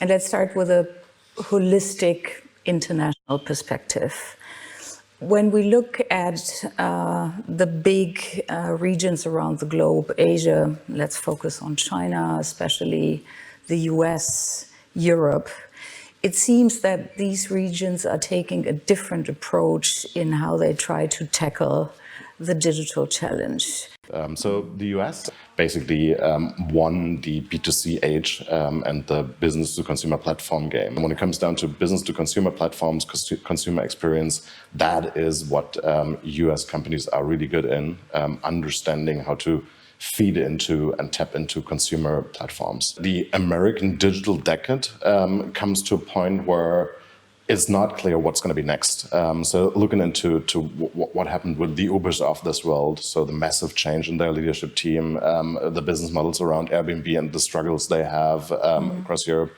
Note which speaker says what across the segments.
Speaker 1: And let's start with a holistic international perspective. When we look at the big regions around the globe, Asia, let's focus on China, especially the US, Europe, it seems that these regions are taking a different approach in how they try to tackle the digital challenge.
Speaker 2: So the US basically won the B2C age and the business-to-consumer platform game. When it comes down to business-to-consumer platforms, consumer experience, that is what US companies are really good in, understanding how to feed into and tap into consumer platforms. The American digital decade comes to a point where it's not clear what's going to be next. So looking into what happened with the Ubers of this world, so the massive change in their leadership team, the business models around Airbnb and the struggles they have across Europe,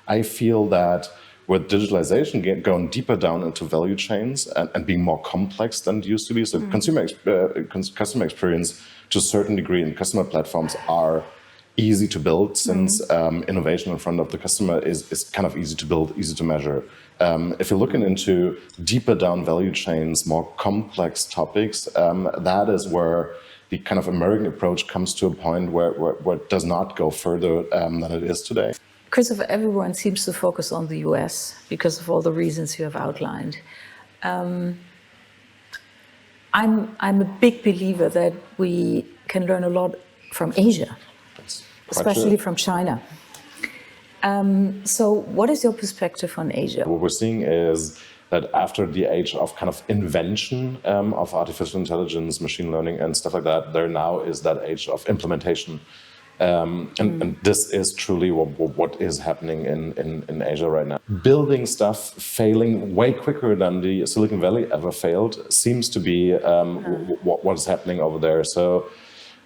Speaker 2: I feel that with digitalization going deeper down into value chains and being more complex than it used to be, so customer experience to a certain degree in customer platforms are easy to build since innovation in front of the customer is kind of easy to build, easy to measure. If you're looking into deeper down value chains, more complex topics, that is where the kind of American approach comes to a point where it does not go further than it is today.
Speaker 1: Christoph, everyone seems to focus on the US because of all the reasons you have outlined. I'm a big believer that we can learn a lot from Asia, especially from China. So what is your perspective on Asia?
Speaker 2: What we're seeing is that after the age of kind of invention of artificial intelligence, machine learning and stuff like that, there now is that age of implementation. And this is truly what is happening in Asia right now. Building stuff, failing way quicker than the Silicon Valley ever failed, seems to be what is happening over there. So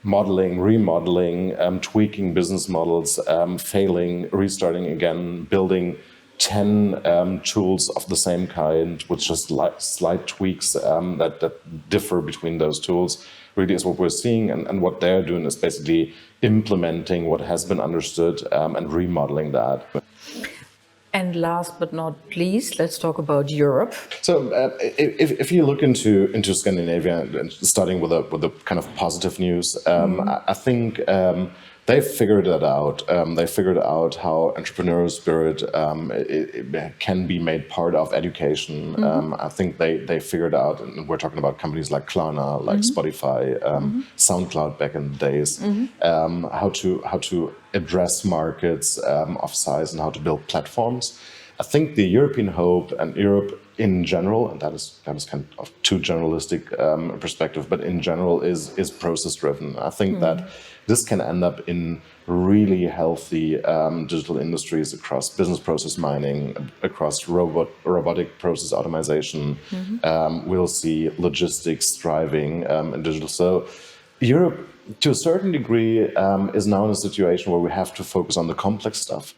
Speaker 2: modeling, remodeling, tweaking business models, failing, restarting again, building 10 tools of the same kind with just slight tweaks that differ between those tools really is what we're seeing. And what they're doing is basically implementing what has been understood and remodeling that.
Speaker 1: And last but not least, let's talk about Europe.
Speaker 2: So if you look into Scandinavia, and starting with the kind of positive news, I think they figured that out. They figured out how entrepreneurial spirit it can be made part of education. I think they figured out, and we're talking about companies like Klarna, like Spotify, SoundCloud back in the days, how to address markets of size and how to build platforms. I think the European hope and Europe in general, and that is kind of too generalistic perspective, but in general is process driven. I think that this can end up in really healthy digital industries across business process mining, across robotic process automation. We'll see logistics thriving in digital. So Europe, to a certain degree, is now in a situation where we have to focus on the complex stuff.